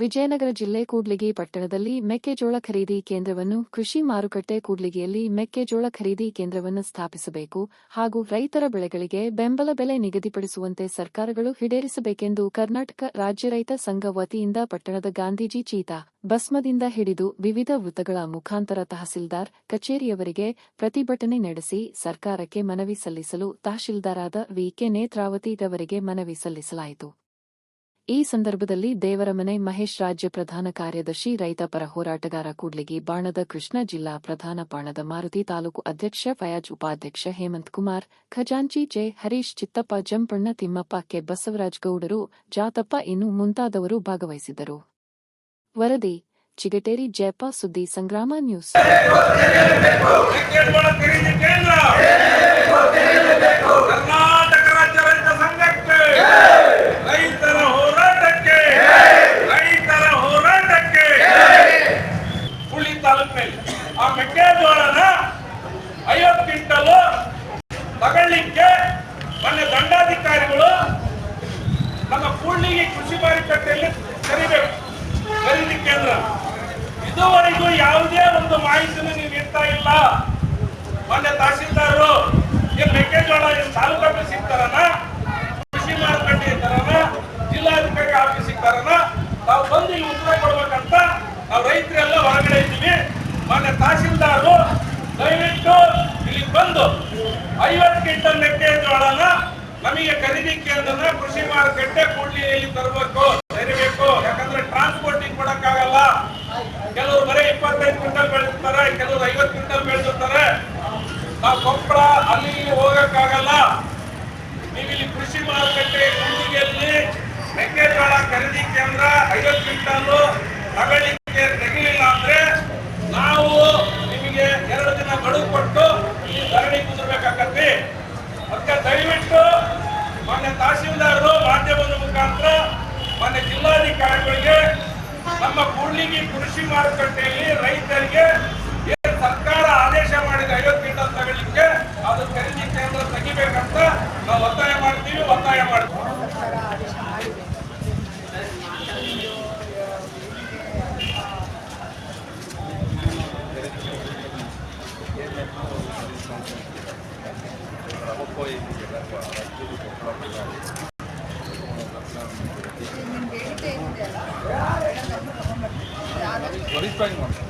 ವಿಜಯನಗರ ಜಿಲ್ಲೆ ಕೂಡ್ಲಿಗಿ ಪಟ್ಟಣದಲ್ಲಿ ಮೆಕ್ಕೆಜೋಳ ಖರೀದಿ ಕೇಂದ್ರವನ್ನು ಕೃಷಿ ಮಾರುಕಟ್ಟೆ ಕೂಡ್ಲಿಗಿಯಲ್ಲಿ ಮೆಕ್ಕೆಜೋಳ ಖರೀದಿ ಕೇಂದ್ರವನ್ನು ಸ್ಥಾಪಿಸಬೇಕು ಹಾಗೂ ರೈತರ ಬೆಳೆಗಳಿಗೆ ಬೆಂಬಲ ಬೆಲೆ ನಿಗದಿಪಡಿಸುವಂತೆ ಸರ್ಕಾರಗಳು ಈಡೇರಿಸಬೇಕೆಂದು ಕರ್ನಾಟಕ ರಾಜ್ಯ ರೈತ ಸಂಘ ವತಿಯಿಂದ ಪಟ್ಟಣದ ಗಾಂಧೀಜಿ ಚೀತಾ ಭಸ್ಮದಿಂದ ಹಿಡಿದು ವಿವಿಧ ವೃತ್ತಗಳ ಮುಖಾಂತರ ತಹಸೀಲ್ದಾರ್ ಕಚೇರಿಯವರೆಗೆ ಪ್ರತಿಭಟನೆ ನಡೆಸಿ ಸರ್ಕಾರಕ್ಕೆ ಮನವಿ ಸಲ್ಲಿಸಲು ತಹಶೀಲ್ದಾರಾದ ವಿ.ಕೆ. ನೇತ್ರಾವತಿ ರವರಿಗೆ ಮನವಿ ಸಲ್ಲಿಸಲಾಯಿತು. ಈ ಸಂದರ್ಭದಲ್ಲಿ ದೇವರಮನೆ ಮಹೇಶ್, ರಾಜ್ಯ ಪ್ರಧಾನ ಕಾರ್ಯದರ್ಶಿ, ರೈತ ಪರ ಹೋರಾಟಗಾರ ಕೂಡ್ಲಿಗಿ, ಬಾಣದ ಕೃಷ್ಣ, ಜಿಲ್ಲಾ ಪ್ರಧಾನ ಬಾಣದ ಮಾರುತಿ, ತಾಲೂಕು ಅಧ್ಯಕ್ಷ ಫಯಾಜ್, ಉಪಾಧ್ಯಕ್ಷ ಹೇಮಂತ್ ಕುಮಾರ್, ಖಜಾಂಚಿ ಜೆ. ಹರೀಶ್, ಚಿತ್ತಪ್ಪ, ಜಂಪಣ್ಣ, ತಿಮ್ಮಪ್ಪ, ಕೆ. ಬಸವರಾಜ್ ಗೌಡರು, ಜಾತಪ್ಪ ಇನ್ನು ಮುಂತಾದವರು ಭಾಗವಹಿಸಿದ್ದರು. ವರದಿ ಚಿಗಟೇರಿ ಜಯಪ್ಪ, ಸುದ್ದಿ ಸಂಗ್ರಾಮ ನ್ಯೂಸ್. ಆ ಮೆಕ್ಕೆಜೋಳನ 50 ಕ್ವಿಂಟಲ್ ತಗೊಳ್ಳಿಕ್ಕೆ ಮೊನ್ನೆ ದಂಡಾಧಿಕಾರಿಗಳು ನಮ್ಮ ಕೂಡ್ಲಿಗಿ ಕೃಷಿ ಮಾರುಕಟ್ಟೆಯಲ್ಲಿ ಕರಿಬೇಕು ಖರೀದಿ ಕೇಂದ್ರ. ಇದುವರೆಗೂ ಯಾವುದೇ ಒಂದು ಮಾಹಿತಿಯನ್ನು ನೀವು ನೀಡ್ತಾ ಇಲ್ಲ. ಮೊನ್ನೆ ತಹಸೀಲ್ದಾರರು ಏನ್ ಮೆಕ್ಕೆಜೋಳ ತಾಲೂಕು ಆಫೀಸ್ ಸಿಗ್ತಾರನ, ಕೃಷಿ ಮಾರುಕಟ್ಟೆ ಇರ್ತಾರನ, ಜಿಲ್ಲಾಧಿಕಾರಿ ಆಫೀಸ್ ಸಿಗ್ತಾರನ, ನಾವು ಬಂದು ಇಲ್ಲಿ ಉತ್ತರ ಕೊಡ್ಬೇಕಂತ ನಾವು ರೈತರೆಲ್ಲ ಹೊರಗಡೆ ಇದ್ದೀವಿ. ಮೊನ್ನೆ ತಹಸೀಲ್ದಾರರು ದಯವಿಟ್ಟು ಇಲ್ಲಿ ಬಂದು 50 ಕ್ವಿಂಟಲ್ ಮೆಕ್ಕೆಜೋಳನ ನಮಗೆ ಖರೀದಿ ಕೇಂದ್ರನ ಕೃಷಿ ಮಾರುಕಟ್ಟೆ ಕೂಡ್ಲಿಯಲ್ಲಿ ತರಬೇಕು, ತೆರಬೇಕು. ಯಾಕಂದ್ರೆ ಟ್ರಾನ್ಸ್ಪೋರ್ಟಿಂಗ್ ಕೊಡಕ್ಕಾಗಲ್ಲ. ಕೆಲವರು ಬರೀ 25 ಕ್ವಿಂಟಲ್ ಬೆಳೆದಿರ್ತಾರೆ, ಕೆಲವರು 50 ಕ್ವಿಂಟಲ್ ಬೆಳೆದಿರ್ತಾರೆ. ನಾವು ಕೊಪ್ಪಳ ಅಲ್ಲಿ ಹೋಗಕ್ಕಾಗಲ್ಲ. ನೀವು ಇಲ್ಲಿ ಕೃಷಿ ಮಾರುಕಟ್ಟೆ ಕೂಡ್ಲಿಗಿಯಲ್ಲಿ ಮೆಕ್ಕೆಜೋಳ ಖರೀದಿ ಕೇಂದ್ರ 50 ಕ್ವಿಂಟಲ್ ತಗೊಳ್ಳಿಕ್ಕೆ ತೆಗಿಲಿಲ್ಲ ಅಂದ್ರೆ ನಾವು ನಿಮಗೆ 2 ದಿನ ಗಡುವು ಕೊಟ್ಟು ಇಲ್ಲಿ ಧರಣಿ ಕುಂದಿರ್ಬೇಕಾಗತ್ತೆ. ಅದಕ್ಕೆ ದಯವಿಟ್ಟು ಮಾನ್ಯ ತಹಸೀಲ್ದಾರರು ಮಾಧ್ಯಮದ ಮುಖಾಂತರ ಮಾನ್ಯ ಜಿಲ್ಲಾಧಿಕಾರಿಗಳಿಗೆ ನಮ್ಮ ಕೂಡ್ಲಿಗಿ ಕೃಷಿ ಮಾರುಕಟ್ಟೆಯಲ್ಲಿ ರೈತರಿಗೆ ಏನು ಸರ್ಕಾರ ಆದೇಶ ಮಾಡಿದ 50 ಕ್ವಿಂಟಲ್ ತಗೊಳ್ಳಿಕ್ಕೆ ಅದು ಖರೀದಿ ಕೇಂದ್ರ ತೆಗಿಬೇಕಂತ ನಾವು ಒತ್ತಾಯ ಮಾಡ್ತೀವಿ. What is going on?